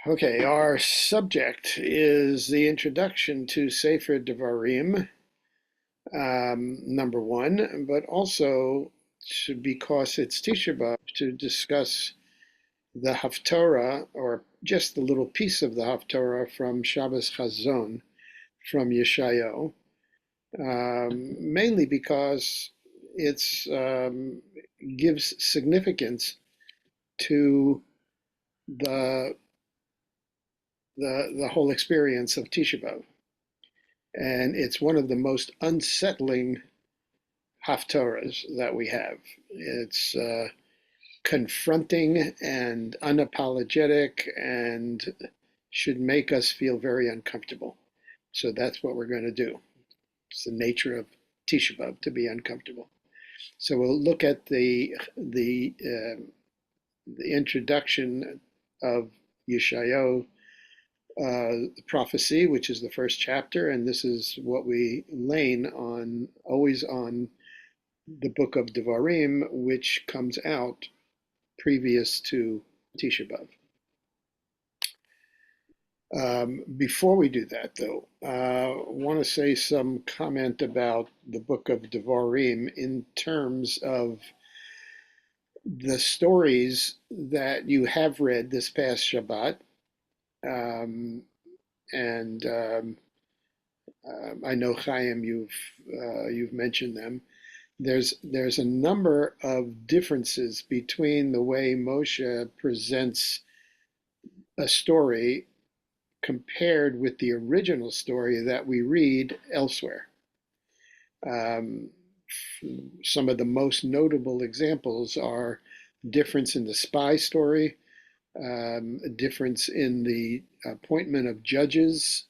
Okay, our subject is the introduction to Sefer Devarim, number one, but also because it's Tisha B'Av, to discuss the Haftorah, or just the little piece of the Haftorah from Shabbos Chazon, from Yeshayahu, mainly because it's gives significance to the the whole experience of Tisha B'Av. And it's one of the most unsettling haftarahs that we have. It's confronting and unapologetic and should make us feel very uncomfortable. So that's what we're going to do. It's the nature of Tisha B'Av, to be uncomfortable. So we'll look at the introduction of Yeshayahu, the prophecy, which is the first chapter, and this is what we lane on, always on the book of Devarim, which comes out previous to Tisha B'Av. Before we do that, though, I want to say some comment about the book of Devarim in terms of the stories that you have read this past Shabbat. And I know Chaim, you've mentioned them. There's a number of differences between the way Moshe presents a story compared with the original story that we read elsewhere. Um, some of the most notable examples are difference in the spy story, a difference in the appointment of judges,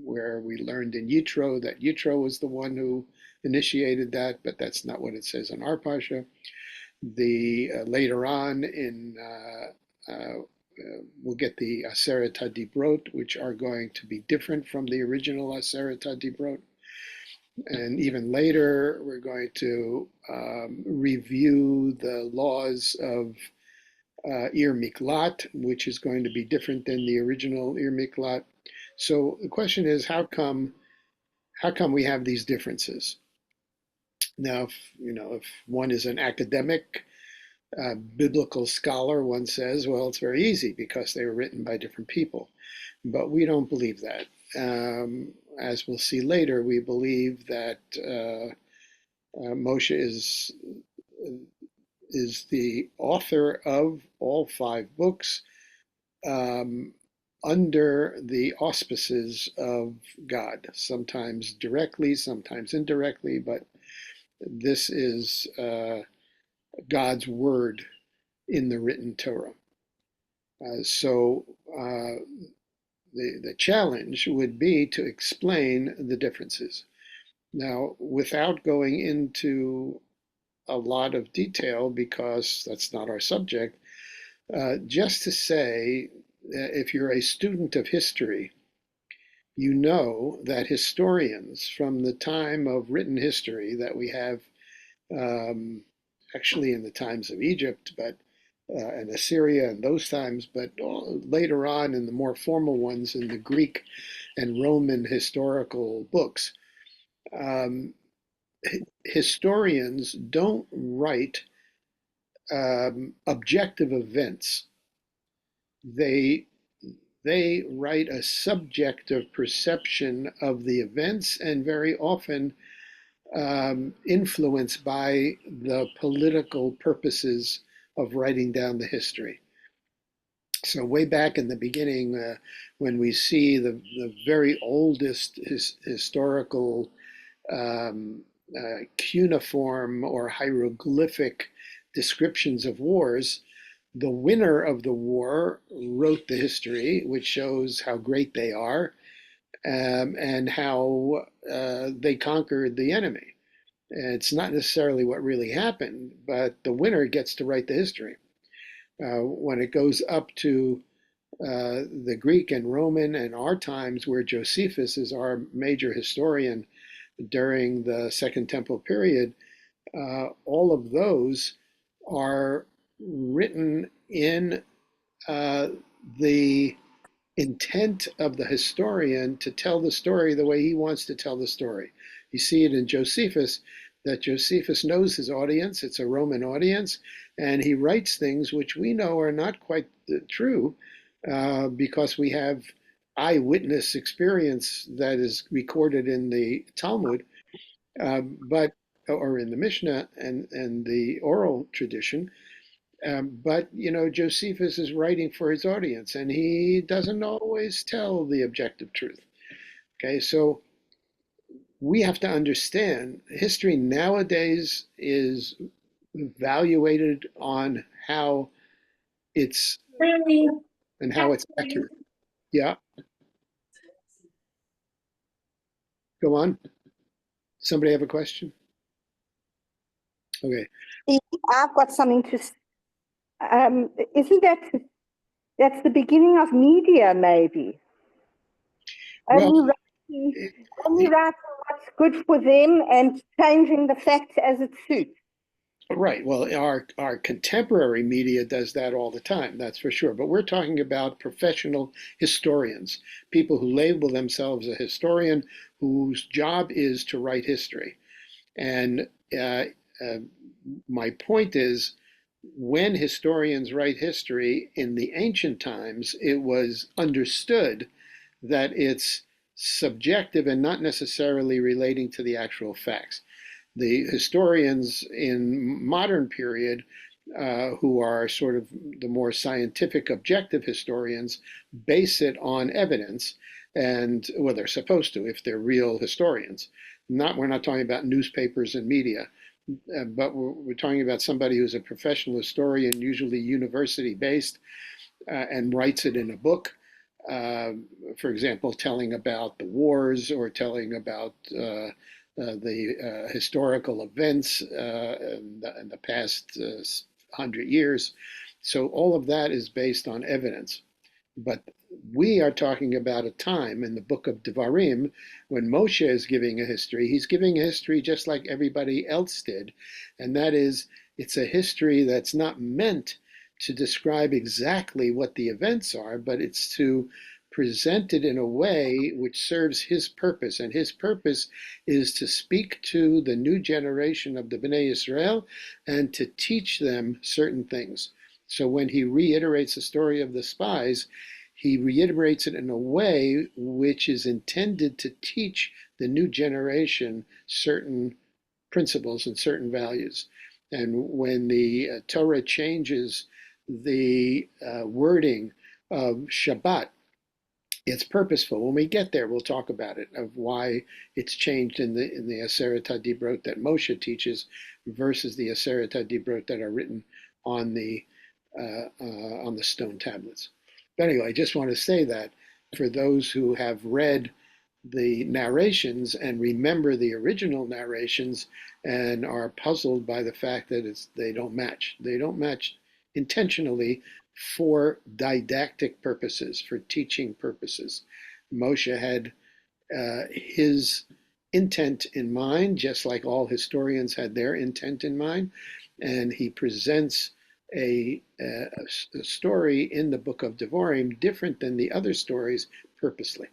where we learned in Yitro that Yitro was the one who initiated that, but that's not what it says in our Parsha. Later on we'll get the Aseret HaDibrot, which are going to be different from the original Aseret HaDibrot. And even later, we're going to review the laws of Ir Miklat, which is going to be different than the original Ir Miklat. So the question is, how come we have these differences? Now, if one is an academic biblical scholar, one says, well, it's very easy because they were written by different people. But we don't believe that. As we'll see later, we believe that Moshe is the author of all 5 books, under the auspices of God, sometimes directly, sometimes indirectly, but this is God's word in the written Torah. So the challenge would be to explain the differences. Now, without going into a lot of detail, because that's not our subject, just to say, if you're a student of history, you know that historians from the time of written history that we have, actually in the times of Egypt, but and Assyria and those times, but later on in the more formal ones in the Greek and Roman historical books, historians don't write objective events. They write a subjective perception of the events, and very often influenced by the political purposes of writing down the history. So way back in the beginning, when we see the very oldest historical cuneiform or hieroglyphic descriptions of wars, the winner of the war wrote the history, which shows how great they are, and how they conquered the enemy. And it's not necessarily what really happened, but the winner gets to write the history. When it goes up to the Greek and Roman and our times, where Josephus is our major historian during the Second Temple period, all of those are written in the intent of the historian to tell the story the way he wants to tell the story. You see it in Josephus, that Josephus knows his audience, it's a Roman audience, and he writes things which we know are not quite true because we have eyewitness experience that is recorded in the Talmud, but or in the Mishnah and the oral tradition. But Josephus is writing for his audience, and he doesn't always tell the objective truth. Okay, so we have to understand history nowadays is evaluated on how it's and how it's accurate. Yeah, go on. Somebody have a question? Okay. I've got something to. Isn't that's the beginning of media? Maybe Well, only it, writing what's good for them and changing the facts as it suits. right. Well, our contemporary media does that all the time, that's for sure. But we're talking about professional historians, people who label themselves a historian whose job is to write history. And uh, my point is, when historians write history in the ancient times, it was understood that it's subjective and not necessarily relating to the actual facts. The historians in modern period, who are sort of the more scientific, objective historians, base it on evidence, and well, they're supposed to if they're real historians. We're not talking about newspapers and media, but we're talking about somebody who's a professional historian, usually university based, and writes it in a book. Uh, for example, telling about the wars or telling about the historical events in the past 100 years. So all of that is based on evidence. But we are talking about a time in the book of Devarim when Moshe is giving a history. He's giving a history just like everybody else did. And that is, it's a history that's not meant to describe exactly what the events are, but it's to present it in a way which serves his purpose. And his purpose is to speak to the new generation of the Bnei Israel and to teach them certain things. So when he reiterates the story of the spies, he reiterates it in a way which is intended to teach the new generation certain principles and certain values. And when the Torah changes the wording of Shabbat, it's purposeful. When we get there, we'll talk about it, of why it's changed in the Aseret HaDibrot that Moshe teaches versus the Aseret HaDibrot that are written on the stone tablets. But anyway, I just want to say that for those who have read the narrations and remember the original narrations and are puzzled by the fact that they don't match. They don't match intentionally for didactic purposes, for teaching purposes. Moshe had his intent in mind, just like all historians had their intent in mind, and he presents a story in the book of Devarim different than the other stories purposely.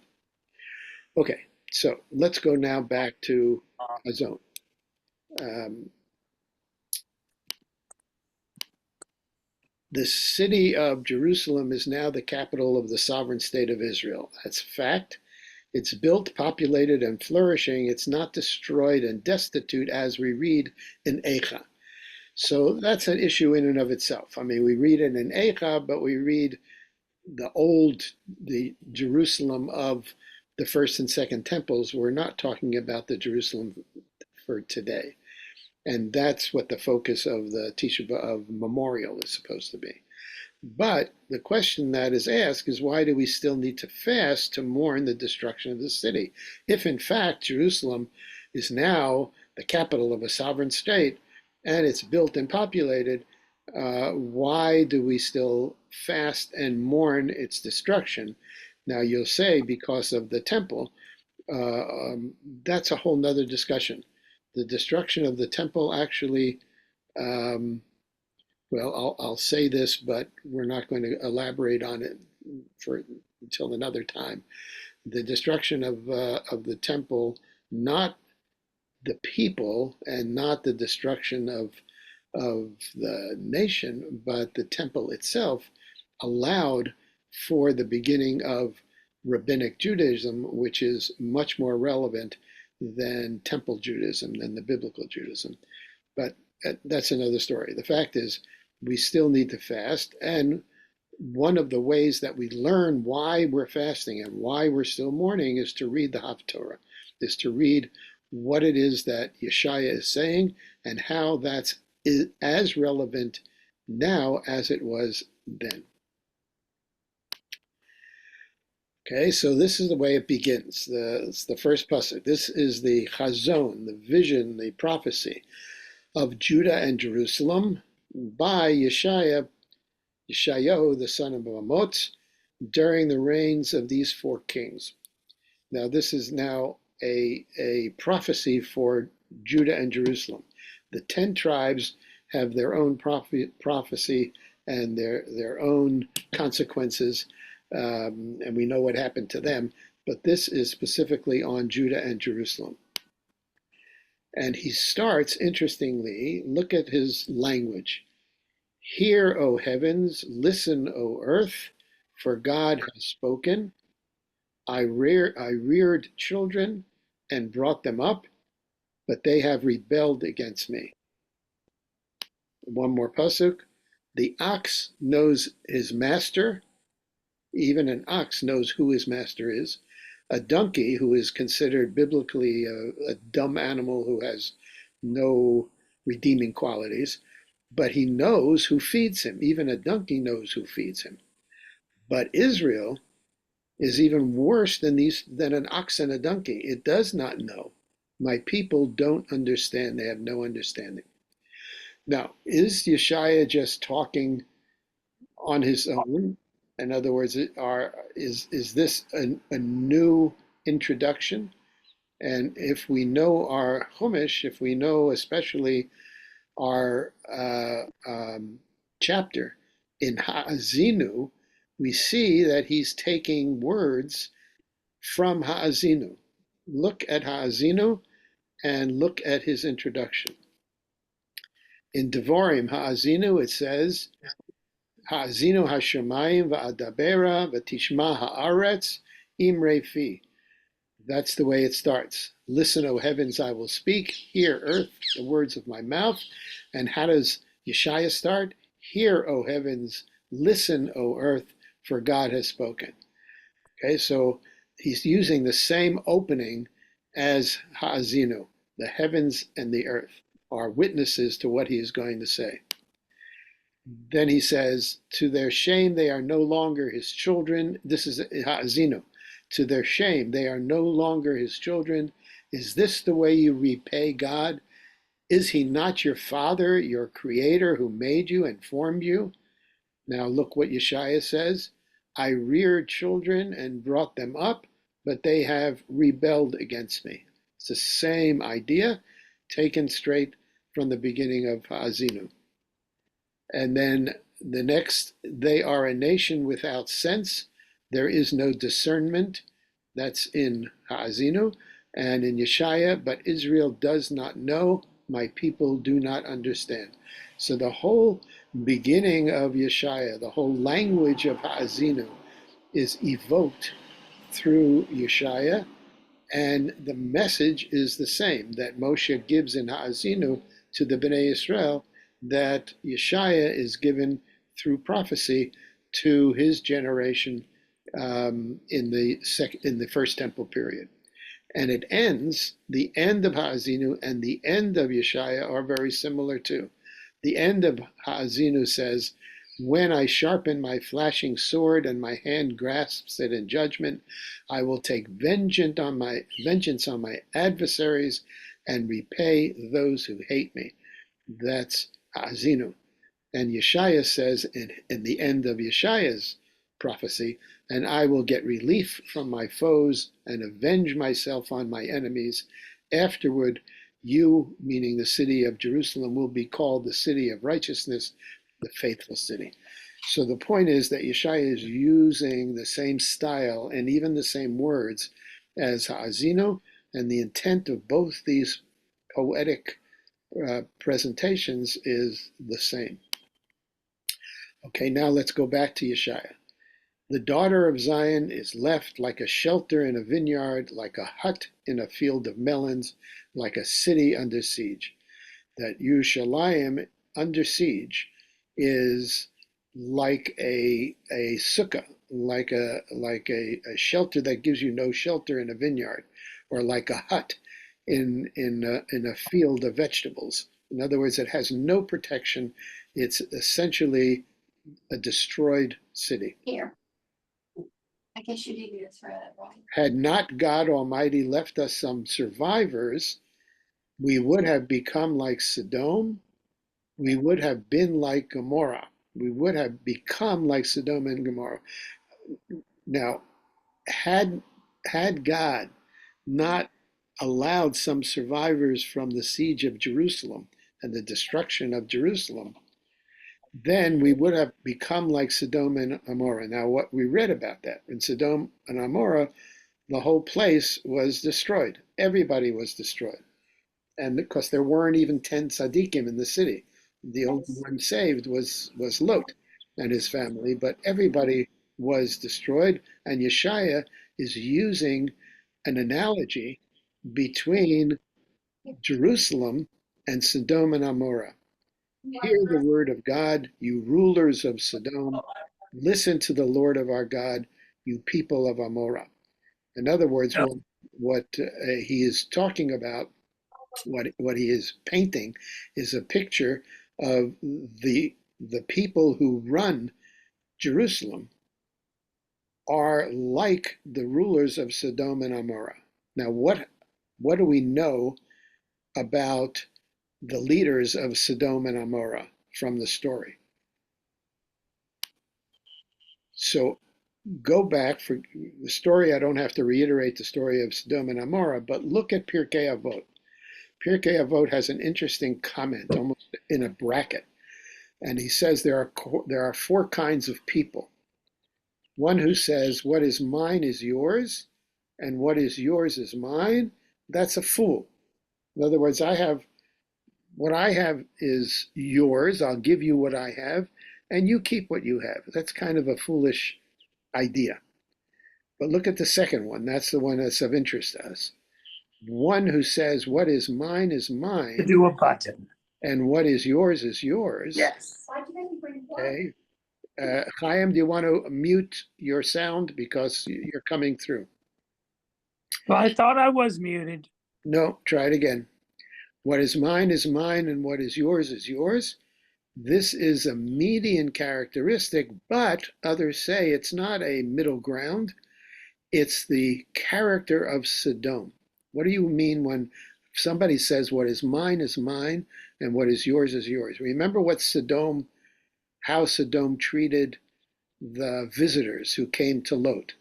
Okay, so let's go now back to Hazon. Um, the city of Jerusalem is now the capital of the sovereign state of Israel. That's a fact. It's built, populated, and flourishing. It's not destroyed and destitute as we read in Eicha. So that's an issue in and of itself. I mean, we read it in Eicha, but we read the Jerusalem of the first and second temples. We're not talking about the Jerusalem for today. And that's what the focus of the Tisha B'Av memorial is supposed to be. But the question that is asked is, why do we still need to fast to mourn the destruction of the city? If in fact Jerusalem is now the capital of a sovereign state and it's built and populated, why do we still fast and mourn its destruction? Now you'll say because of the temple. That's a whole nother discussion. The destruction of the temple actually, well, I'll say this, but we're not going to elaborate on it for until another time. The destruction of the temple, not the people, and not the destruction of the nation, but the temple itself, allowed for the beginning of rabbinic Judaism, which is much more relevant than temple Judaism, than the biblical Judaism. But that's another story. The fact is, we still need to fast. And one of the ways that we learn why we're fasting and why we're still mourning is to read the Haftorah, is to read what it is that Yeshaya is saying and how that's as relevant now as it was then. Okay, so this is the way it begins. It's the first pasuk. This is the chazon, the vision, the prophecy of Judah and Jerusalem by Yeshayahu, the son of Amoz, during the reigns of these four kings. Now, this is now a prophecy for Judah and Jerusalem. The 10 tribes have their own prophecy and their own consequences, and we know what happened to them, but this is specifically on Judah and Jerusalem. And he starts, interestingly, look at his language. Hear, O heavens, listen, O earth, for God has spoken. I reared children and brought them up, but they have rebelled against me. One more pasuk. The ox knows his master. Even an ox knows who his master is. A donkey, who is considered biblically a dumb animal who has no redeeming qualities, but he knows who feeds him. Even a donkey knows who feeds him. But Israel is even worse than an ox and a donkey. It does not know. My people don't understand. They have no understanding. Now, is Yeshaya just talking on his own? In other words, is this a new introduction? And if we know our Chumash, if we know especially our chapter in Ha'azinu, we see that he's taking words from Ha'azinu. Look at Ha'azinu and look at his introduction. In Devarim, Ha'azinu, it says, Ha'azinu Hashemayim va'adabera v'tishma ha'aretz imre fi. That's the way it starts. Listen, O heavens, I will speak. Hear, earth, the words of my mouth. And how does Yeshaya start? Hear, O heavens, listen, O earth, for God has spoken. Okay, so he's using the same opening as Ha'azinu. The heavens and the earth are witnesses to what he is going to say. Then he says, to their shame, they are no longer his children. This is Ha'azinu. To their shame, they are no longer his children. Is this the way you repay God? Is he not your father, your creator, who made you and formed you? Now look what Yeshaya says. I reared children and brought them up, but they have rebelled against me. It's the same idea taken straight from the beginning of Ha'azinu. And then the next, they are a nation without sense. There is no discernment. That's in Ha'azinu. And in Yeshaya, but Israel does not know, my people do not understand. So the whole beginning of Yeshaya, the whole language of Ha'azinu is evoked through Yeshaya, and the message is the same that Moshe gives in Ha'azinu to the Bnei Israel, that Yeshaya is given through prophecy to his generation in the first temple period. And it ends, the end of Ha'azinu and the end of Yeshaya are very similar too. The end of Ha'azinu says, when I sharpen my flashing sword and my hand grasps it in judgment, I will take vengeance on my adversaries and repay those who hate me. That's Ha'azinu. And Yeshaya says in the end of Yeshaya's prophecy, and I will get relief from my foes and avenge myself on my enemies. Afterward, you, meaning the city of Jerusalem, will be called the city of righteousness, the faithful city. So the point is that Yeshaya is using the same style and even the same words as Ha'azino, and the intent of both these poetic presentations is the same. Okay, now let's go back to Yeshaya. The daughter of Zion is left like a shelter in a vineyard, like a hut in a field of melons, like a city under siege. That Yerushalayim under siege is like a sukkah, like a shelter that gives you no shelter in a vineyard, or like a hut in a field of vegetables. In other words, it has no protection. It's essentially a destroyed city. Here. I guess you didn't get throw that right. Had not God Almighty left us some survivors, we would have become like Sodom. We would have been like Gomorrah. We would have become like Sodom and Gomorrah. Now, had God not allowed some survivors from the siege of Jerusalem and the destruction of Jerusalem, then we would have become like Sodom and Gomorrah. Now, what we read about that, in Sodom and Gomorrah, the whole place was destroyed. Everybody was destroyed. And because there weren't even 10 tzaddikim in the city. The only one saved was Lot and his family, but everybody was destroyed. And Yeshaya is using an analogy between Jerusalem and Sodom and Gomorrah. Hear the word of God, you rulers of Sodom. Listen to the Lord of our God, you people of Gomorrah. In other words, what he is talking about, what he is painting, is a picture of the people who run Jerusalem are like the rulers of Sodom and Gomorrah. Now, what do we know about the leaders of Sodom and Gomorrah from the story? So go back for the story. I don't have to reiterate the story of Sodom and Gomorrah, but look at Pirkei Avot. Pirkei Avot has an interesting comment, almost in a bracket, and he says there are four kinds of people. One who says, what is mine is yours, and what is yours is mine. That's a fool. In other words, what I have is yours. I'll give you what I have, and you keep what you have. That's kind of a foolish idea. But look at the second one. That's the one that's of interest to us. One who says, what is mine is mine. To do a button. And what is yours. Yes. Okay. Chaim, do you want to mute your sound because you're coming through? Well, I thought I was muted. No, try it again. What is mine, and what is yours. This is a median characteristic, but others say it's not a middle ground. It's the character of Sodom. What do you mean when somebody says what is mine and what is yours? Remember how Sodom treated the visitors who came to Lot.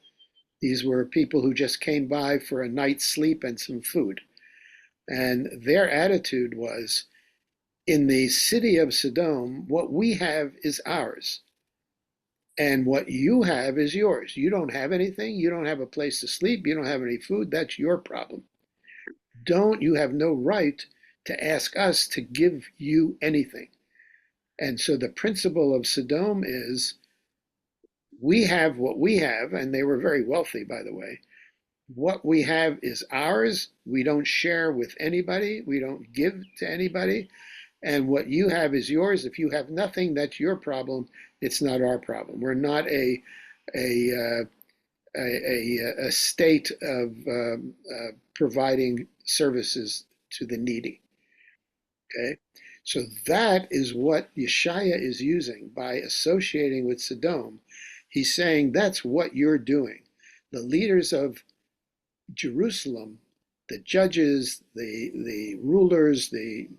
These were people who just came by for a night's sleep and some food. And their attitude was, in the city of Sodom, what we have is ours. And what you have is yours. You don't have anything. You don't have a place to sleep. You don't have any food. That's your problem. You have no right to ask us to give you anything. And so the principle of Sodom is, we have what we have, and they were very wealthy, by the way. What we have is ours. We don't share with anybody. We don't give to anybody. And what you have is yours. If you have nothing, that's your problem. It's not our problem. We're not a state of providing services to the needy. Okay, so that is what Yeshaya is using by associating with Sodom. He's saying that's what you're doing. The leaders of Jerusalem, the judges, the rulers, the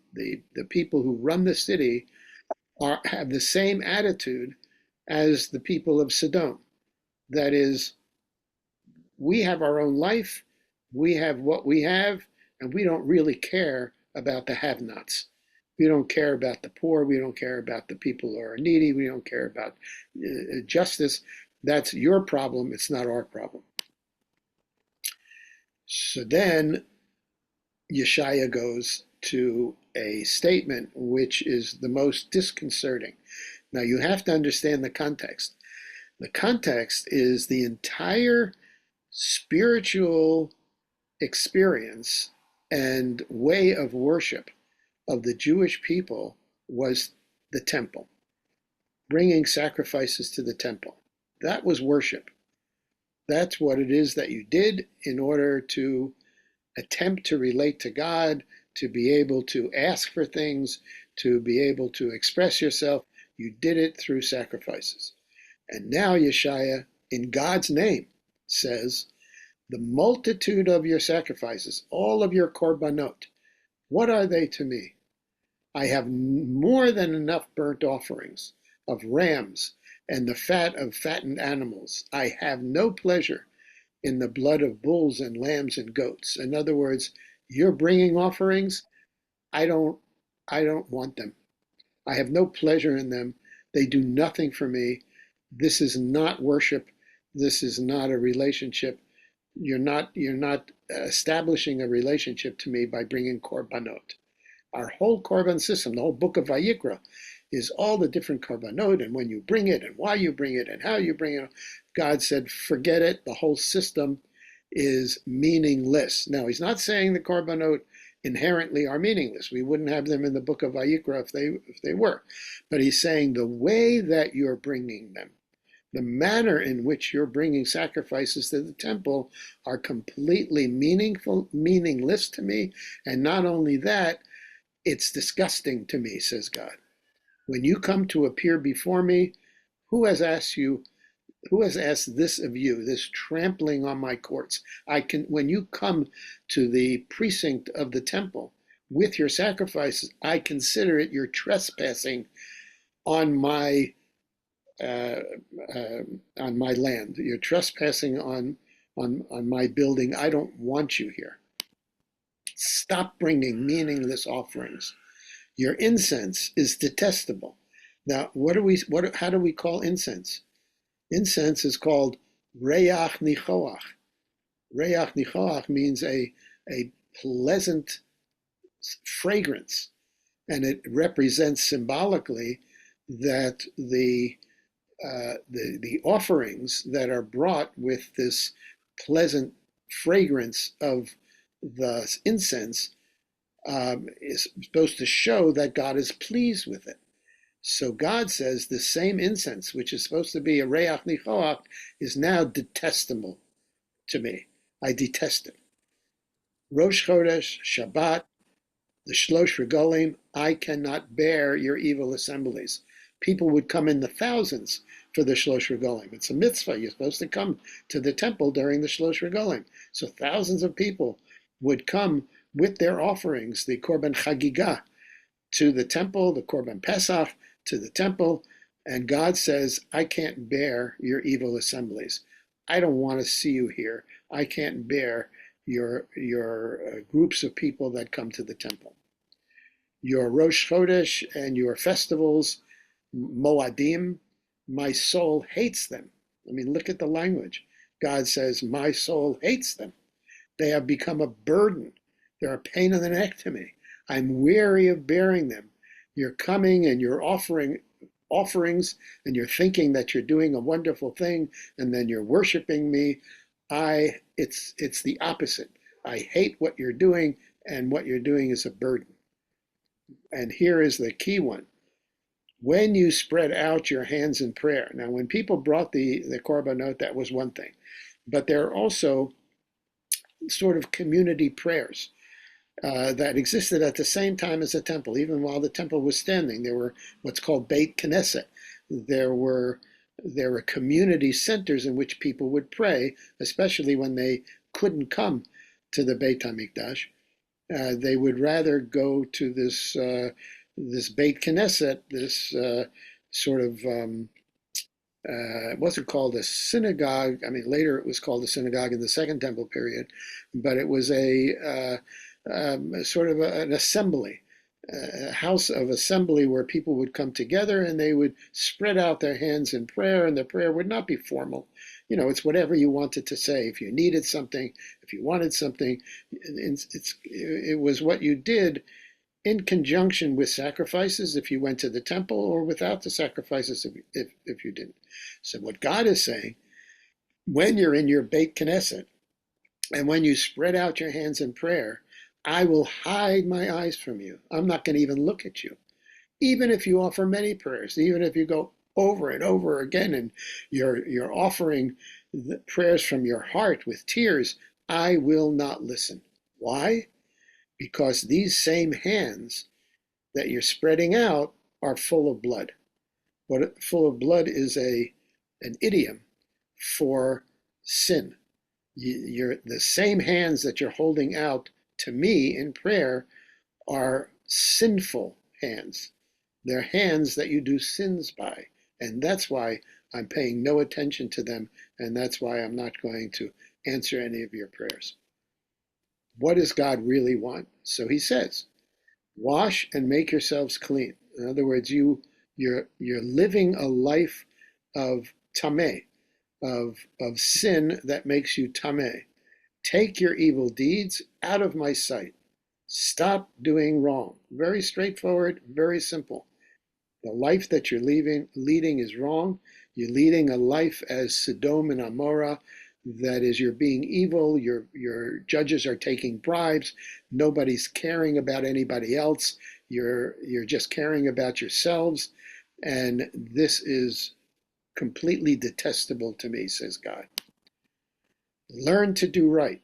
people who run the city have the same attitude as the people of Sodom. That is, we have our own life, we have what we have, and we don't really care about the have-nots. We don't care about the poor. We don't care about the people who are needy. We don't care about justice. That's your problem. It's not our problem. So then Yeshaya goes to a statement which is the most disconcerting. Now you have to understand the context. The context is the entire spiritual experience and way of worship of the Jewish people was the temple, bringing sacrifices to the temple. That was worship. That's what it is that you did in order to attempt to relate to God, to be able to ask for things, to be able to express yourself. You did it through sacrifices. And now Yeshaya, in God's name, says, the multitude of your sacrifices, all of your korbanot, what are they to me? I have more than enough burnt offerings of rams and the fat of fattened animals. I have no pleasure in the blood of bulls and lambs and goats. In other words, you're bringing offerings. I don't want them. I have no pleasure in them. They do nothing for me. This is not worship. This is not a relationship. You're not establishing a relationship to me by bringing korbanot. Our whole korban system, the whole book of Vayikra, is all the different korbanot and when you bring it and why you bring it and how you bring it. God said, forget it. The whole system is meaningless. Now, he's not saying the korbanot inherently are meaningless. We wouldn't have them in the book of Vayikra if they were. But he's saying the way that you're bringing them, the manner in which you're bringing sacrifices to the temple are completely meaningless to me. And not only that, it's disgusting to me, says God. When you come to appear before me, who has asked this of you, this trampling on my courts? When you come to the precinct of the temple with your sacrifices, I consider it your trespassing on my land. You're trespassing on my building. I don't want you here. Stop bringing meaningless offerings. Your incense is detestable. Now, how do we call incense? Incense is called reach nichoach. Reach nichoach means a pleasant fragrance, and it represents symbolically that the offerings that are brought with this pleasant fragrance of the incense is supposed to show that God is pleased with it. So God says the same incense, which is supposed to be a reach nichoach, is now detestable to me. I detest it. Rosh Chodesh, Shabbat, the Shlosh Regalim, I cannot bear your evil assemblies. People would come in the thousands for the Shlosh Regalim. It's a mitzvah. You're supposed to come to the temple during the Shlosh Regalim. So thousands of people would come with their offerings, the Korban Chagigah, to the temple, the Korban Pesach, to the temple, and God says, I can't bear your evil assemblies. I don't want to see you here. I can't bear your groups of people that come to the temple. Your Rosh Chodesh and your festivals, Moadim, my soul hates them. I mean, look at the language. God says, my soul hates them. They have become a burden. They're a pain in the neck to me. I'm weary of bearing them. You're coming and you're offering offerings and you're thinking that you're doing a wonderful thing and then you're worshiping me. It's the opposite. I hate what you're doing, and what you're doing is a burden. And here is the key one. When you spread out your hands in prayer. Now, when people brought the korbanot, that was one thing. But there are also sort of community prayers that existed at the same time as the temple. Even while the temple was standing, there were what's called Beit Knesset. There were community centers in which people would pray, especially when they couldn't come to the Beit HaMikdash. They would rather go to this Beit Knesset, this sort of it wasn't called a synagogue. I mean, later it was called a synagogue in the Second Temple period, but it was a sort of an assembly a house of assembly where people would come together and they would spread out their hands in prayer, and the prayer would not be formal. It's whatever you wanted to say. If you needed something, if you wanted something, it was what you did in conjunction with sacrifices if you went to the temple, or without the sacrifices if you didn't. So what God is saying, when you're in your Beit Knesset, and when you spread out your hands in prayer, I will hide my eyes from you. I'm not going to even look at you. Even if you offer many prayers, even if you go over and over again and you're offering the prayers from your heart with tears, I will not listen. Why? Because these same hands that you're spreading out are full of blood. What full of blood is an idiom for sin. The same hands that you're holding out to me in prayer are sinful hands. They're hands that you do sins by. And that's why I'm paying no attention to them. And that's why I'm not going to answer any of your prayers. What does God really want? So he says, wash and make yourselves clean. In other words, you're living a life of tameh, of sin that makes you tameh. Take your evil deeds out of my sight. Stop doing wrong. Very straightforward, very simple. The life that you're leading is wrong. You're leading a life as Sodom and Amorah. That is, you're being evil. Your judges are taking bribes. Nobody's caring about anybody else. You're just caring about yourselves. And this is completely detestable to me, says God. Learn to do right.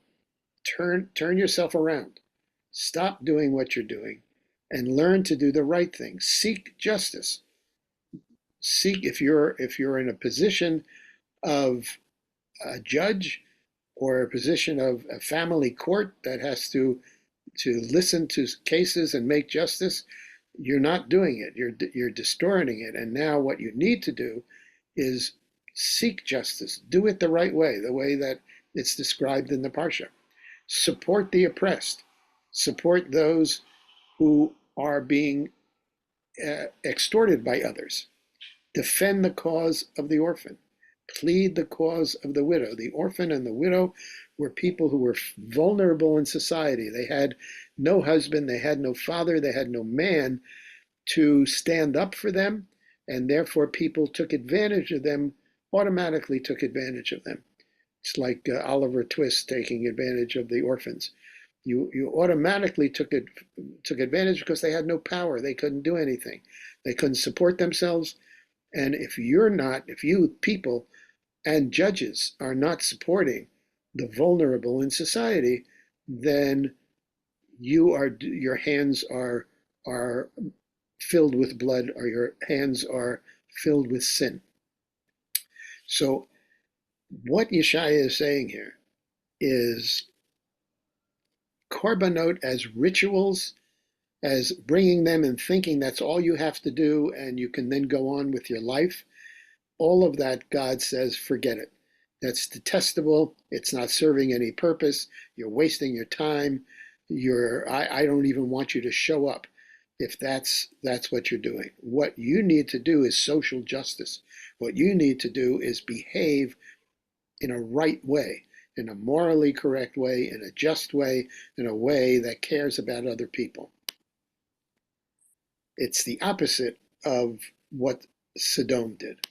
Turn yourself around. Stop doing what you're doing and learn to do the right thing. Seek justice. Seek, if you're in a position of a judge or a position of a family court that has to listen to cases and make justice, you're not doing it. You're distorting it. And now what you need to do is seek justice. Do it the right way, the way that it's described in the Parsha. Support the oppressed. Support those who are being extorted by others. Defend the cause of the orphan. Plead the cause of the widow. The orphan and the widow were people who were vulnerable in society. They had no husband, they had no father, they had no man to stand up for them, and therefore people took advantage of them, automatically took advantage of them. It's like Oliver Twist taking advantage of the orphans. You automatically took advantage because they had no power. They couldn't do anything. They couldn't support themselves. And if you people and judges are not supporting the vulnerable in society, then your hands are filled with blood, or your hands are filled with sin. So what Yeshaya is saying here is korbanot as rituals, as bringing them and thinking that's all you have to do and you can then go on with your life. All of that, God says, forget it. That's detestable. It's not serving any purpose. You're wasting your time. I don't even want you to show up if that's what you're doing. What you need to do is social justice. What you need to do is behave in a right way, in a morally correct way, in a just way, in a way that cares about other people. It's the opposite of what Sodom did.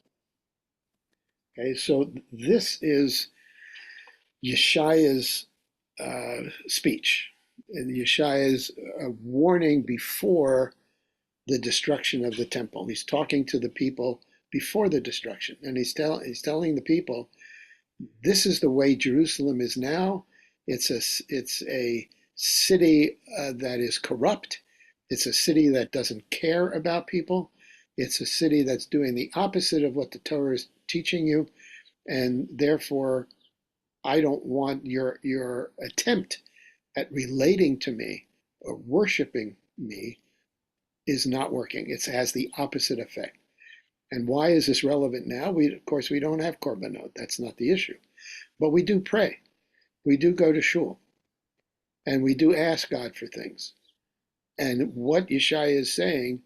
Okay, so this is Yeshaya's speech, and Yeshaya's warning before the destruction of the temple. He's talking to the people before the destruction, and he's telling the people, this is the way Jerusalem is now. It's a city that is corrupt. It's a city that doesn't care about people. It's a city that's doing the opposite of what the Torah is teaching you, and therefore I don't want your attempt at relating to me or worshiping me is not working. It has the opposite effect. And why is this relevant now? Of course, we don't have korbanot. That's not the issue. But we do pray. We do go to shul. And we do ask God for things. And what Yeshaya is saying,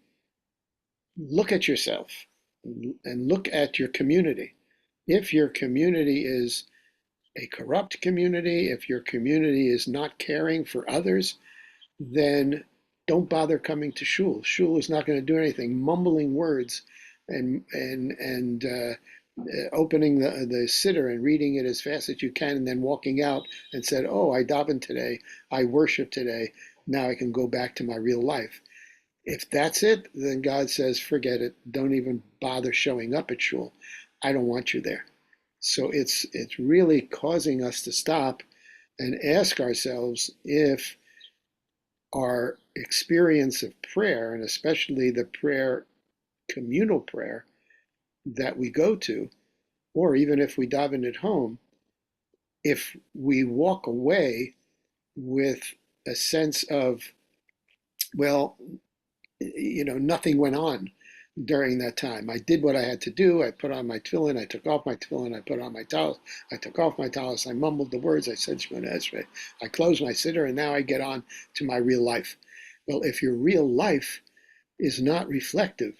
look at yourself and look at your community. If your community is a corrupt community, if your community is not caring for others, then don't bother coming to shul. Shul is not going to do anything. Mumbling words and opening the siddur and reading it as fast as you can, and then walking out and said, "Oh, I davened today. I worship today. Now I can go back to my real life." If that's it, then God says, "Forget it. Don't even bother showing up at shul. I don't want you there." So it's really causing us to stop and ask ourselves if our experience of prayer, and especially the prayer, communal prayer that we go to, or even if we daven at home, if we walk away with a sense of, well, nothing went on during that time. I did what I had to do. I put on my tefillin. I took off my tefillin. I put on my talis. I took off my talis. I mumbled the words. I said Shemona Esrei. I closed my siddur, and now I get on to my real life. Well, if your real life is not reflective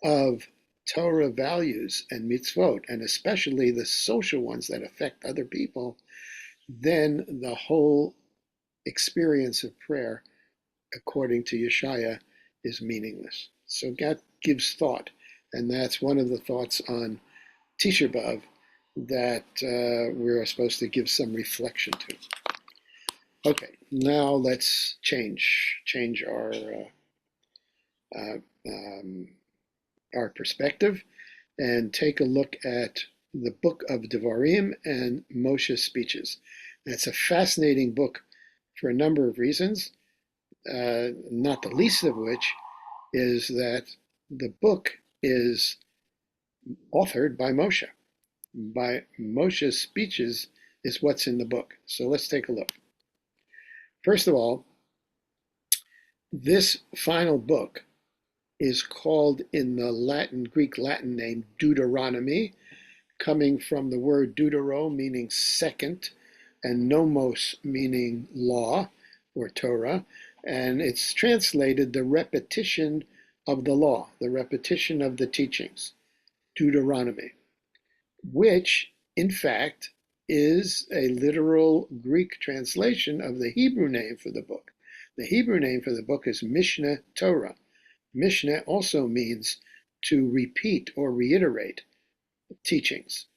of Torah values and mitzvot, and especially the social ones that affect other people, then the whole experience of prayer, according to Yeshaya, is meaningless. So God gives thought, and that's one of the thoughts on Tisha B'Av that we're supposed to give some reflection to. Okay, now let's change uh, um, our perspective and take a look at the book of Devarim and Moshe's speeches. It's a fascinating book for a number of reasons, not the least of which is that the book is authored by Moshe. By Moshe's speeches is what's in the book. So let's take a look. First of all, this final book is called in the Greek Latin name Deuteronomy, coming from the word deutero, meaning second, and nomos, meaning law or Torah, and it's translated the repetition of the law, the repetition of the teachings, Deuteronomy, which in fact is a literal Greek translation of the Hebrew name for the book. The Hebrew name for the book is Mishneh Torah. Mishneh also means to repeat or reiterate teachings.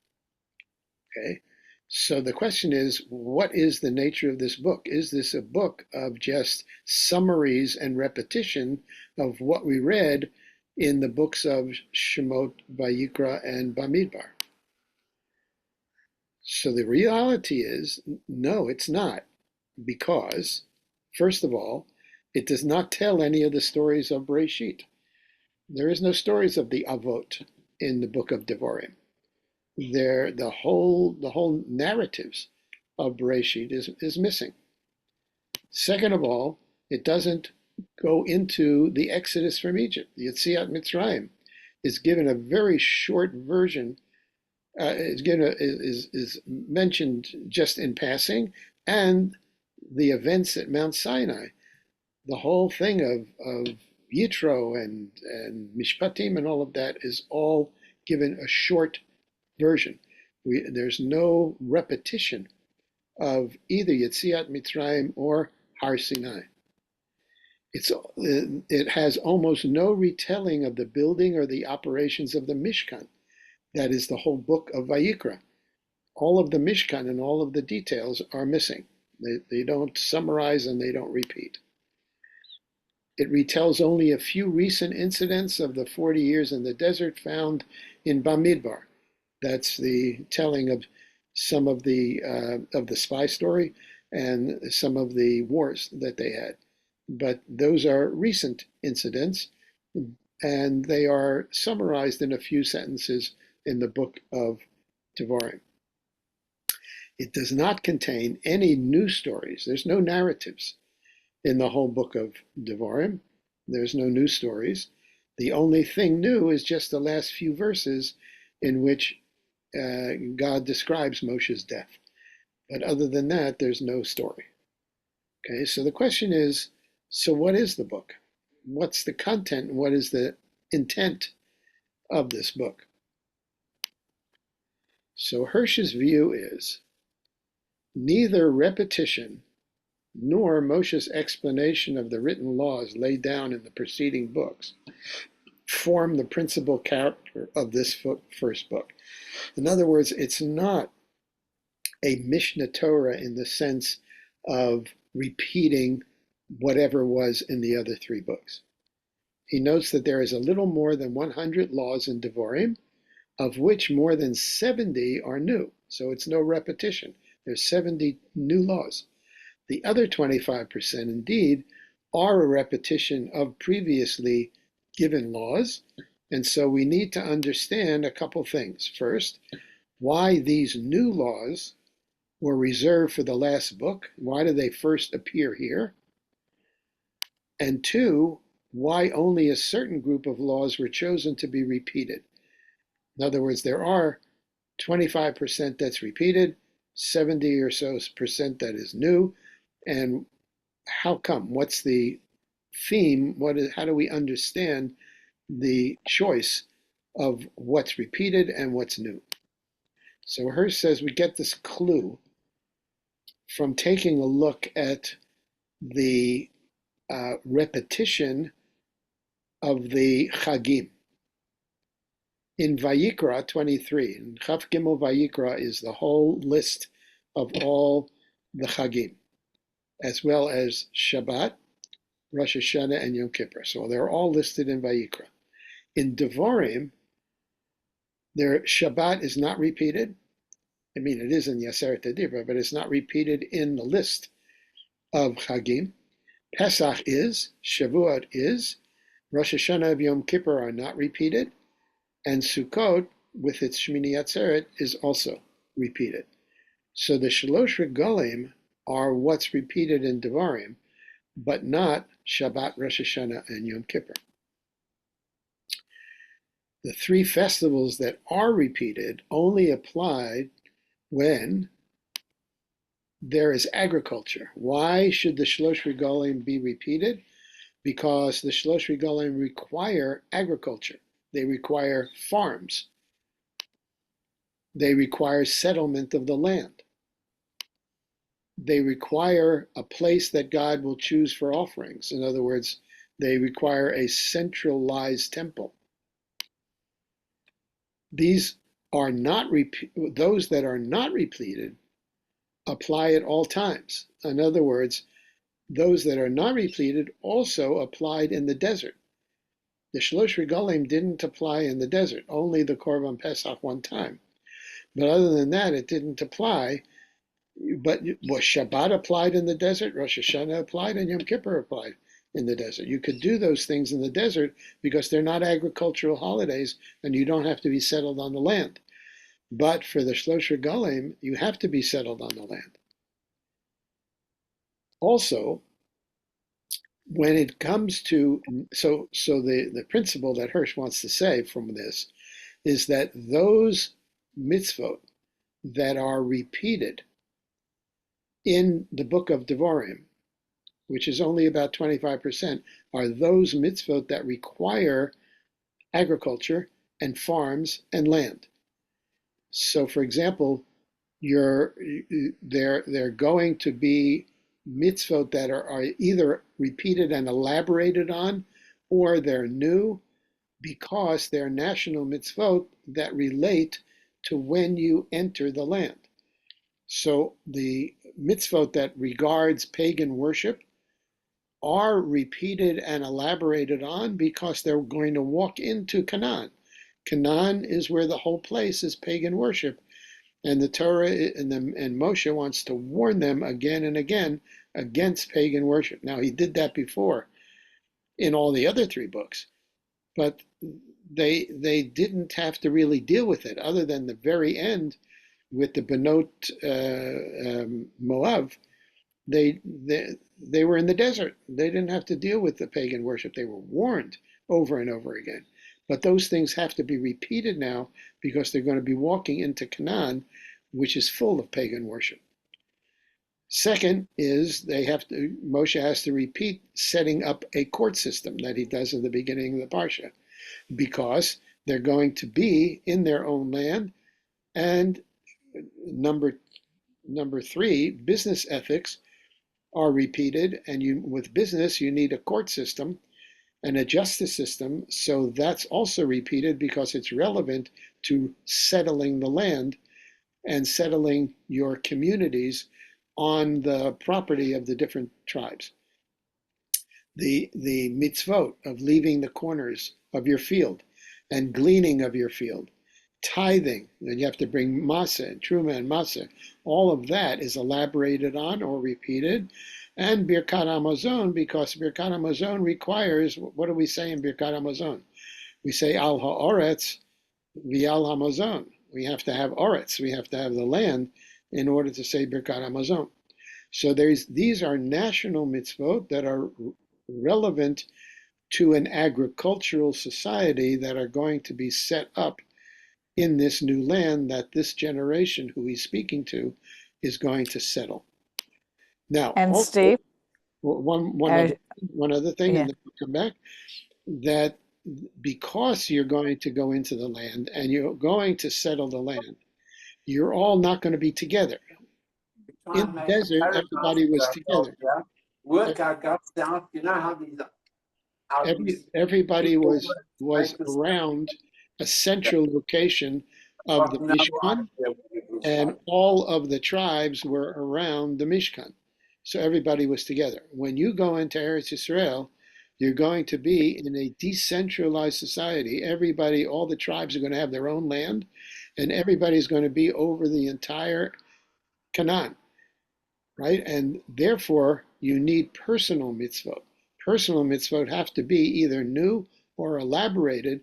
Okay, so the question is, what is the nature of this book? Is this a book of just summaries and repetition of what we read in the books of Shemot, Vayikra, and Bamidbar? So the reality is, no, it's not, because, first of all, it does not tell any of the stories of Bereshit. There is no stories of the Avot in the book of Devarim. The whole narratives of Bereshit is missing. Second of all, it doesn't go into the Exodus from Egypt. The Yetziat Mitzrayim is given a very short version. Is mentioned just in passing, and the events at Mount Sinai, the whole thing of Yitro and Mishpatim and all of that is all given a short version. There's no repetition of either Yetziat Mitzrayim or Har Sinai. It has almost no retelling of the building or the operations of the Mishkan. That is the whole book of Vayikra. All of the Mishkan and all of the details are missing. They don't summarize and they don't repeat. It retells only a few recent incidents of the 40 years in the desert found in Bamidbar. That's the telling of some of the spy story and some of the wars that they had. But those are recent incidents, and they are summarized in a few sentences in the book of Devarim. It does not contain any new stories. There's no narratives in the whole book of Devarim. There's no new stories. The only thing new is just the last few verses in which God describes Moshe's death. But other than that, there's no story. Okay, so the question is, So what is the book? What's the content? What is the intent of this book? So Hirsch's view is neither repetition nor Moshe's explanation of the written laws laid down in the preceding books form the principal character of this first book. In other words, it's not a Mishnah Torah in the sense of repeating whatever was in the other three books. He notes that there is a little more than 100 laws in Devarim, of which more than 70 are new. So it's no repetition. There's 70 new laws. The other 25%, indeed, are a repetition of previously given laws. And so we need to understand a couple things. First, why these new laws were reserved for the last book. Why do they first appear here? And two, why only a certain group of laws were chosen to be repeated. In other words, there are 25% that's repeated, 70 or so percent that is new. And how come? What's the theme? How do we understand the choice of what's repeated and what's new? So Hirsch says we get this clue from taking a look at the repetition of the Chagim. In Vayikra 23, in Chav Gimel Vayikra is the whole list of all the Chagim, as well as Shabbat, Rosh Hashanah, and Yom Kippur. So they're all listed in Vayikra. In Devarim, their Shabbat is not repeated. I mean, it is in Yaseret Dibra, but it's not repeated in the list of Chagim. Pesach is, Shavuot is, Rosh Hashanah and Yom Kippur are not repeated, and Sukkot, with its Shmini Atzeret, is also repeated. So the Shalosh Regalim are what's repeated in Devarim, but not Shabbat, Rosh Hashanah, and Yom Kippur. The three festivals that are repeated only apply when there is agriculture. Why should the Shalosh Regalim be repeated? Because the Shalosh Regalim require agriculture. They require farms. They require settlement of the land. They require a place that God will choose for offerings. In other words, they require a centralized temple. These are not those that are not repeated apply at all times. In other words, those that are not repeated also applied in the desert. The Shalosh Regalim didn't apply in the desert, only the Korban Pesach one time. But other than that, it didn't apply. But was Shabbat applied in the desert? Rosh Hashanah applied, and Yom Kippur applied in the desert. You could do those things in the desert because they're not agricultural holidays, and you don't have to be settled on the land. But for the Shalosh Regalim, you have to be settled on the land. Also, when it comes to, the principle that Hirsch wants to say from this is that those mitzvot that are repeated in the book of Devarim, which is only about 25%, are those mitzvot that require agriculture and farms and land. So, for example, they're going to be mitzvot that are either repeated and elaborated on, or they're new because they're national mitzvot that relate to when you enter the land. So the mitzvot that regards pagan worship are repeated and elaborated on because they're going to walk into Canaan. Canaan is where the whole place is pagan worship. And the Torah and Moshe wants to warn them again and again against pagan worship. Now, he did that before in all the other three books, but they didn't have to really deal with it other than the very end with the Benot Moav. They were in the desert. They didn't have to deal with the pagan worship. They were warned over and over again. But those things have to be repeated now because they're going to be walking into Canaan, which is full of pagan worship. Second is Moshe has to repeat setting up a court system that he does in the beginning of the Parsha, because they're going to be in their own land. And number three, business ethics are repeated, and with business you need a court system and a justice system. So that's also repeated because it's relevant to settling the land and settling your communities on the property of the different tribes. The mitzvot of leaving the corners of your field and gleaning of your field, tithing, and you have to bring masa and truma and masa. All of that is elaborated on or repeated. And Birkat Hamazon, because Birkat Hamazon requires, what do we say in Birkat Hamazon? We say Al Ha'oretz V'Al Hamazon. We have to have Oretz, we have to have the land in order to say Birkat Hamazon. So these are national mitzvot that are relevant to an agricultural society that are going to be set up in this new land that this generation who he's speaking to is going to settle. Now, And also, Steve, one other thing, yeah. and then we'll come back, that because you're going to go into the land and you're going to settle the land, you're all not going to be together. In the desert, everybody was together. Everybody was around a central location of the Mishkan, and all of the tribes were around the Mishkan. So everybody was together. When you go into Eretz Yisrael, you're going to be in a decentralized society. Everybody, all the tribes are going to have their own land, and everybody's going to be over the entire Canaan, right? And therefore, you need personal mitzvot. Personal mitzvot have to be either new or elaborated,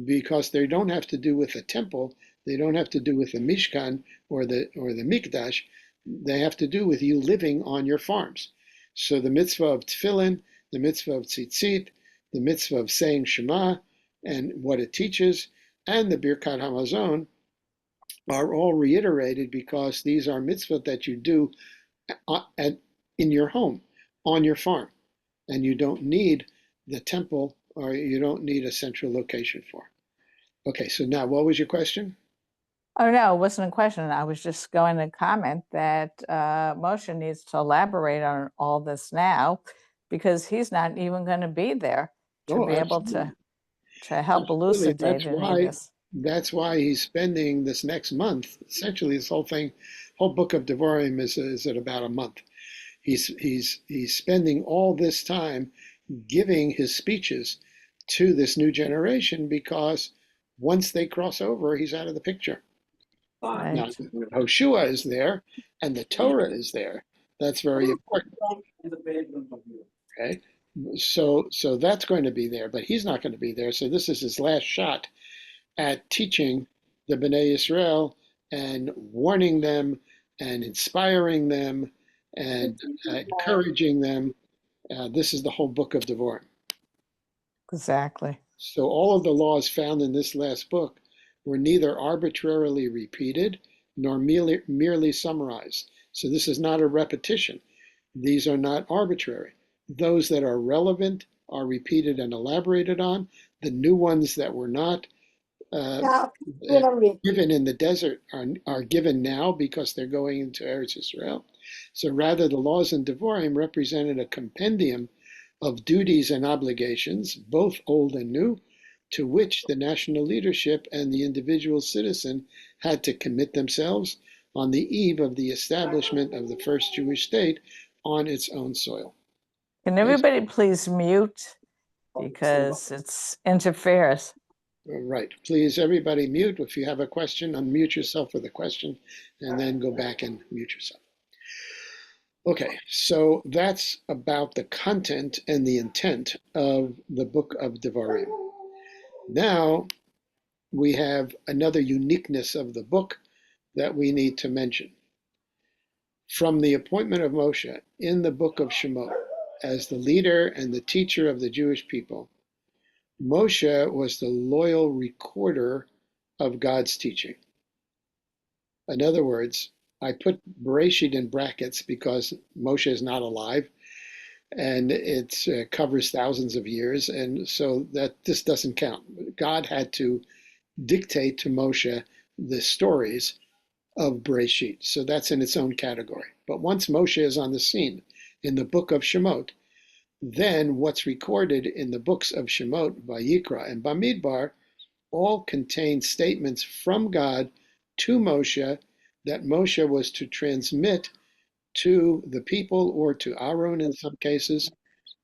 because they don't have to do with the temple, they don't have to do with the Mishkan or the Mikdash. They have to do with you living on your farms. So the mitzvah of tefillin, the mitzvah of tzitzit, the mitzvah of saying Shema and what it teaches, and the Birkat Hamazon are all reiterated because these are mitzvot that you do in your home, on your farm, and you don't need the temple, or you don't need a central location for. Okay, so now what was your question? Oh, no, it wasn't a question. I was just going to comment that Moshe needs to elaborate on all this now, because he's not even going to be there to be able to help elucidate any of this. That's why he's spending this next month. Essentially, this whole book of Devarim is at about a month. He's spending all this time giving his speeches to this new generation, because once they cross over, he's out of the picture. Right. Now, Hoshua is there and the Torah is there. That's very important. Okay, so that's going to be there, but he's not going to be there. So this is his last shot at teaching the Bnei Israel and warning them and inspiring them and encouraging them. This is the whole book of Devarim. Exactly. So all of the laws found in this last book were neither arbitrarily repeated nor merely summarized. So this is not a repetition. These are not arbitrary. Those that are relevant are repeated and elaborated on. The new ones that were not given in the desert are given now because they're going into Eretz Israel. So rather, the laws in Devarim represented a compendium of duties and obligations, both old and new, to which the national leadership and the individual citizen had to commit themselves on the eve of the establishment of the first Jewish state on its own soil. Can everybody please mute, because it's interferes? Right. Please, everybody mute. If you have a question, unmute yourself with a question, and then go back and mute yourself. Okay, so that's about the content and the intent of the book of Devarim. Now, we have another uniqueness of the book that we need to mention. From the appointment of Moshe in the book of Shemot as the leader and the teacher of the Jewish people, Moshe was the loyal recorder of God's teaching. In other words, I put Bereshit in brackets because Moshe is not alive, and it covers thousands of years, and so that this doesn't count. God had to dictate to Moshe the stories of Bereshit, so that's in its own category. But once Moshe is on the scene in the book of Shemot, then what's recorded in the books of Shemot, Vayikra, and Bamidbar all contain statements from God to Moshe that Moshe was to transmit to the people or to Aaron in some cases.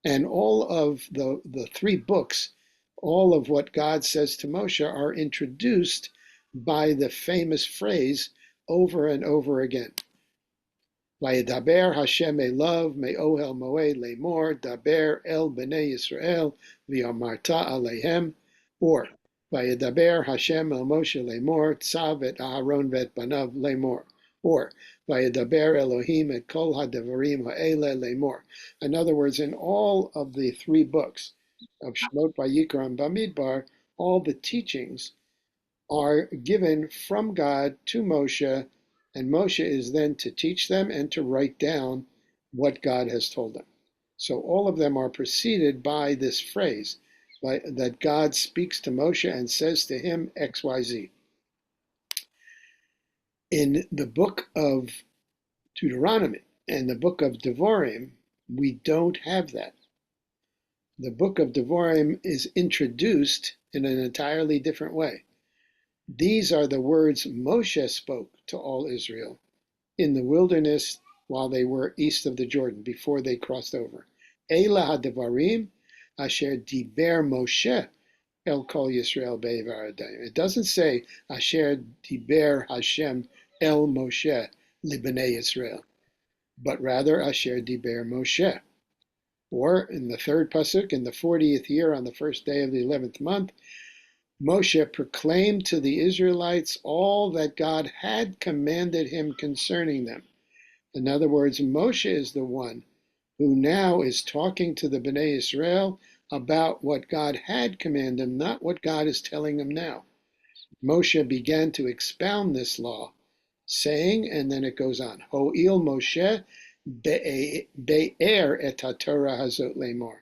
And all of the three books, all of what God says to Moshe are introduced by the famous phrase over and over again. Vayedaber Hashem elav me'ohel moed lemor daber el bnei Yisrael v'amarta aleihem, or Vayedaber Hashem el Moshe lemor tzav et Aharon v'et banav lemor, or Vayedaber Elohim et kol ha'devarim ha'ele lemor. In other words, in all of the three books of Shemot, Vayikra, and Bamidbar, all the teachings are given from God to Moshe, and Moshe is then to teach them and to write down what God has told them. So all of them are preceded by this phrase that God speaks to Moshe and says to him XYZ. In the book of Deuteronomy and the book of Devarim, we don't have that. The book of Devarim is introduced in an entirely different way. These are the words Moshe spoke to all Israel in the wilderness while they were east of the Jordan, before they crossed over. Eila ha'devarim asher diber Moshe el kol Yisrael be'evaradayim. It doesn't say asher diber Hashem el Moshe libnei Yisrael, but rather asher diber Moshe. Or in the third pasuk, in the 40th year on the first day of the 11th month, Moshe proclaimed to the Israelites all that God had commanded him concerning them. In other words, Moshe is the one who now is talking to the Bnei Israel about what God had commanded them, not what God is telling them now. Moshe began to expound this law, saying, and then it goes on, Ho'il Moshe be'er et ha-Torah hazot lemor.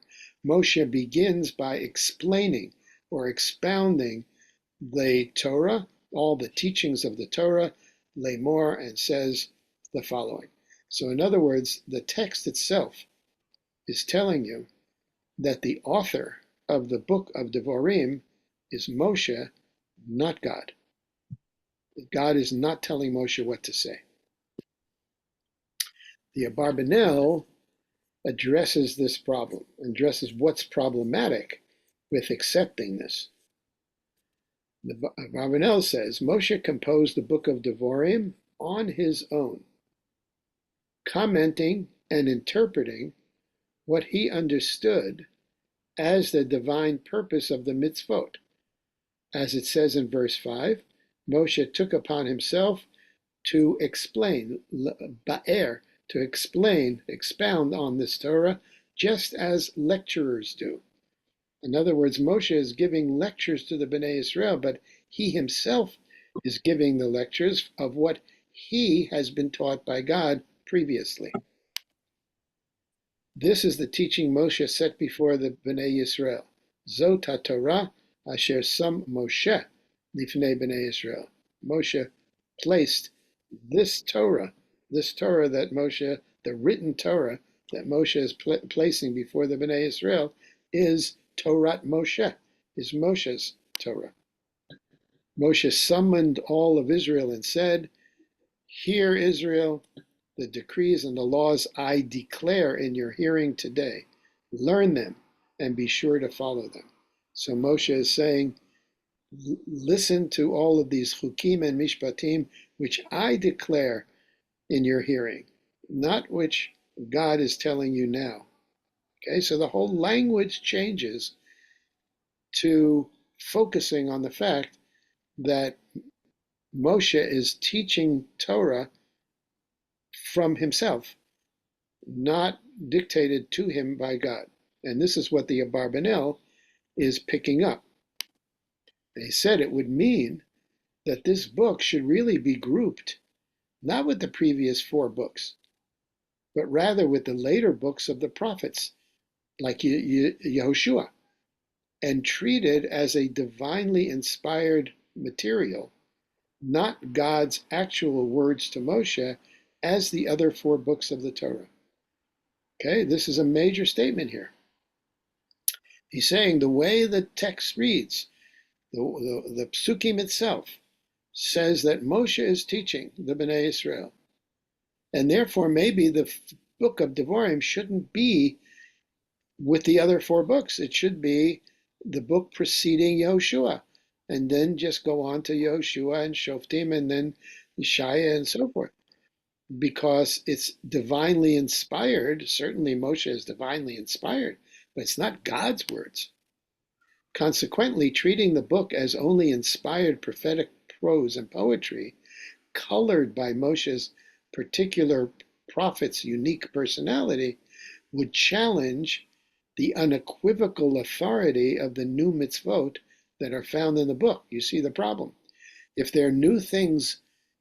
Moshe begins by explaining or expounding the Torah, all the teachings of the Torah, lemor, and says the following. So in other words, the text itself is telling you that the author of the book of Devarim is Moshe, not God. God is not telling Moshe what to say. The Abarbanel addresses this problem, addresses what's problematic with accepting this. The Abarbanel says, Moshe composed the book of Devarim on his own, commenting and interpreting what he understood as the divine purpose of the mitzvot. As it says in verse 5, Moshe took upon himself to explain, ba'er, to explain, expound on this Torah, just as lecturers do. In other words, Moshe is giving lectures to the Bnei Israel, but he himself is giving the lectures of what he has been taught by God previously. This is the teaching Moshe set before the Bnei Yisrael. Zot HaTorah asher sam Moshe lifnei Bnei Yisrael. Moshe placed this Torah that Moshe, the written Torah that Moshe is placing before the Bnei Yisrael, is Torah Moshe, is Moshe's Torah. Moshe summoned all of Israel and said, Hear, Israel, the decrees and the laws I declare in your hearing today. Learn them and be sure to follow them. So Moshe is saying, listen to all of these chukim and mishpatim, which I declare in your hearing, not which God is telling you now. Okay, so the whole language changes to focusing on the fact that Moshe is teaching Torah from himself, not dictated to him by God. And this is what the Abarbanel is picking up. They said it would mean that this book should really be grouped not with the previous 4 books, but rather with the later books of the prophets, like Yehoshua, and treated as a divinely inspired material, not God's actual words to Moshe, as the other 4 books of the Torah. Okay, this is a major statement here. He's saying the way the text reads, the psukim itself, says that Moshe is teaching the Bnei Israel. And therefore, maybe the book of Devarim shouldn't be with the other 4 books. It should be the book preceding Yehoshua, and then just go on to Yehoshua and Shoftim, and then Yeshaya and so forth. Because it's divinely inspired. Certainly Moshe is divinely inspired, but it's not God's words. Consequently, treating the book as only inspired prophetic prose and poetry, colored by Moshe's particular prophet's unique personality, would challenge the unequivocal authority of the new mitzvot that are found in the book. You see the problem. If there are new things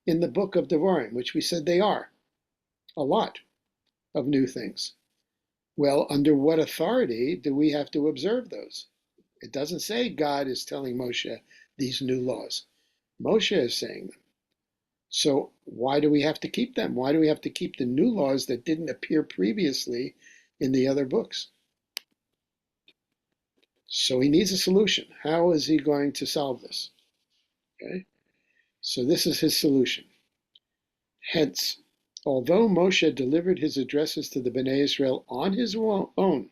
in the book of Devarim, which we said they are, a lot of new things, well, under what authority do we have to observe those? It doesn't say God is telling Moshe these new laws. Moshe is saying them. So why do we have to keep them? Why do we have to keep the new laws that didn't appear previously in the other books? So he needs a solution. How is he going to solve this? Okay. So this is his solution. Hence, although Moshe delivered his addresses to the Bnei Israel on his own,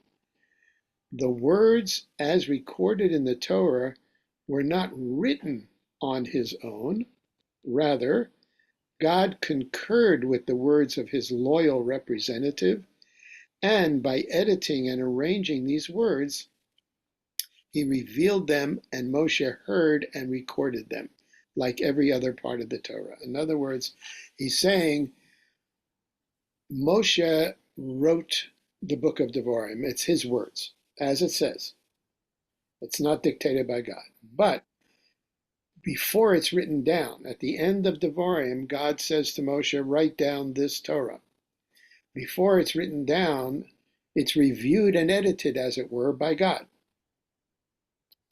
the words as recorded in the Torah were not written on his own. Rather, God concurred with the words of his loyal representative, and by editing and arranging these words, he revealed them, and Moshe heard and recorded them, like every other part of the Torah. In other words, he's saying Moshe wrote the book of Devarim. It's his words, as it says. It's not dictated by God. But before it's written down, at the end of Devarim, God says to Moshe, write down this Torah. Before it's written down, it's reviewed and edited, as it were, by God.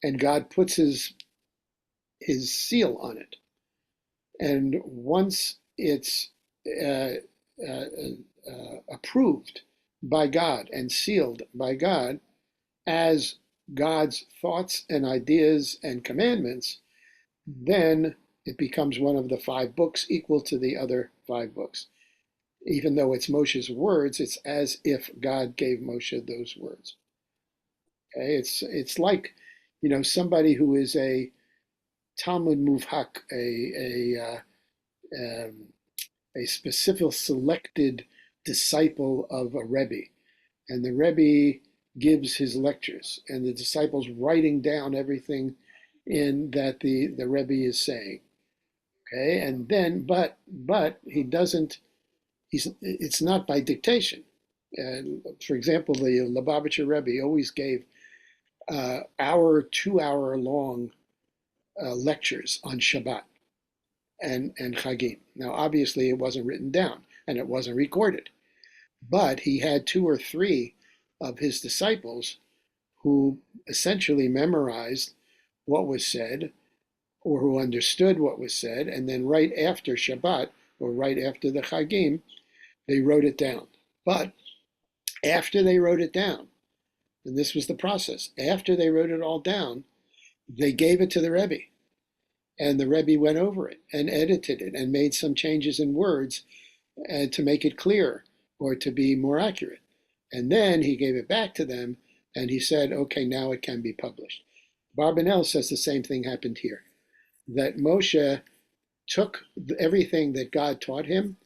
And God puts his seal on it. And once it's approved by God and sealed by God as God's thoughts and ideas and commandments, then it becomes one of the 5 books, equal to the other 5 books. Even though it's Moshe's words, it's as if God gave Moshe those words. Okay, it's like, somebody who is a Talmud Muvhak, a specific selected disciple of a Rebbe, and the Rebbe gives his lectures, and the disciple's writing down everything in that the Rebbe is saying. Okay, and then, but he doesn't. It's not by dictation. For example, the Lubavitcher Rebbe always gave 2-hour long lectures on Shabbat and Chagim. Now, obviously, it wasn't written down and it wasn't recorded, but he had 2 or 3 of his disciples who essentially memorized what was said, or who understood what was said, and then right after Shabbat, or right after the Chagim, they wrote it down. But after they wrote it down, and this was the process, after they wrote it all down, they gave it to the Rebbe. And the Rebbe went over it and edited it and made some changes in words to make it clearer or to be more accurate. And then he gave it back to them and he said, okay, now it can be published. Barbanel says the same thing happened here, that Moshe took everything that God taught him.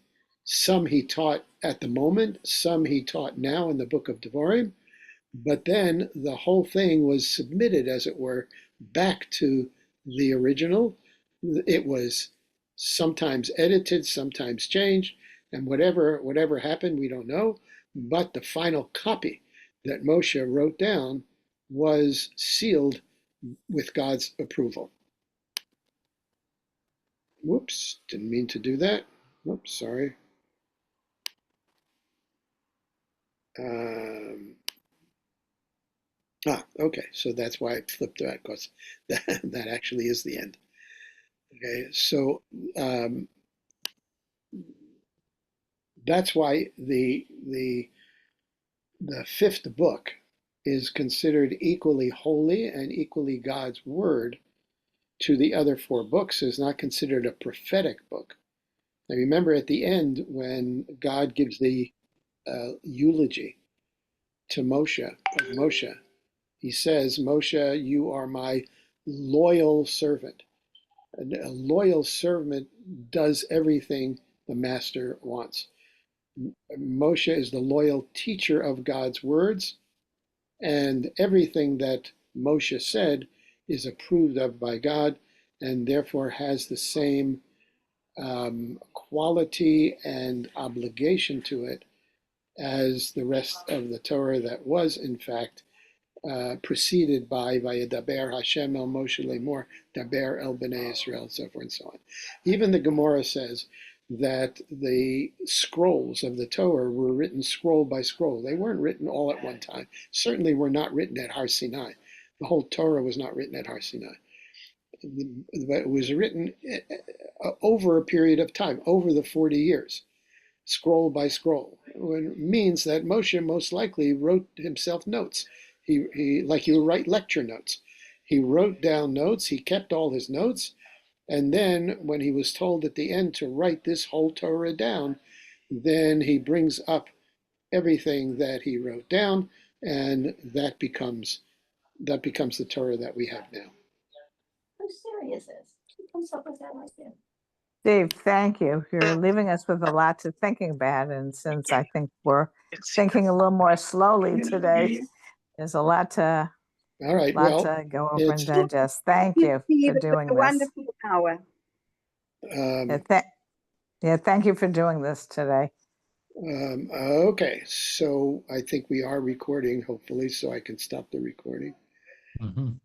Some he taught at the moment, some he taught now in the book of Devarim, but then the whole thing was submitted, as it were, back to the original. It was sometimes edited, sometimes changed, and whatever happened, we don't know. But the final copy that Moshe wrote down was sealed with God's approval. Whoops, didn't mean to do that. Oops, sorry. Um, okay, so that's why I flipped that, because that actually is the end. Okay, so um, that's why the fifth book is considered equally holy and equally God's word to the other four books, is not considered a prophetic book. Now remember at the end when God gives the eulogy to Moshe, he says, Moshe, you are my loyal servant. And a loyal servant does everything the master wants. Moshe is the loyal teacher of God's words, and everything that Moshe said is approved of by God, and therefore has the same quality and obligation to it as the rest of the Torah that was, in fact, preceded by Vayedaber Hashem el Moshe lemor, Daber el Bnei Israel, so forth and so on. Even the Gemara says that the scrolls of the Torah were written scroll by scroll. They weren't written all at one time. Certainly were not written at Har Sinai. The whole Torah was not written at Har Sinai. It was written over a period of time, over the 40 years, scroll by scroll. It means that Moshe most likely wrote himself notes. He like you write lecture notes. He wrote down notes, he kept all his notes, and then when he was told at the end to write this whole Torah down, then he brings up everything that he wrote down, and that becomes the Torah that we have now. Who serious is? Who comes up with that idea? Dave, thank you. You're leaving us with a lot to thinking about. And since I think we're thinking a little more slowly today, there's a lot to All right, well, go over and digest. Thank you Steve, for it was doing a this. wonderful hour. Thank you for doing this today. Okay, so I think we are recording, hopefully, so I can stop the recording. Mhm.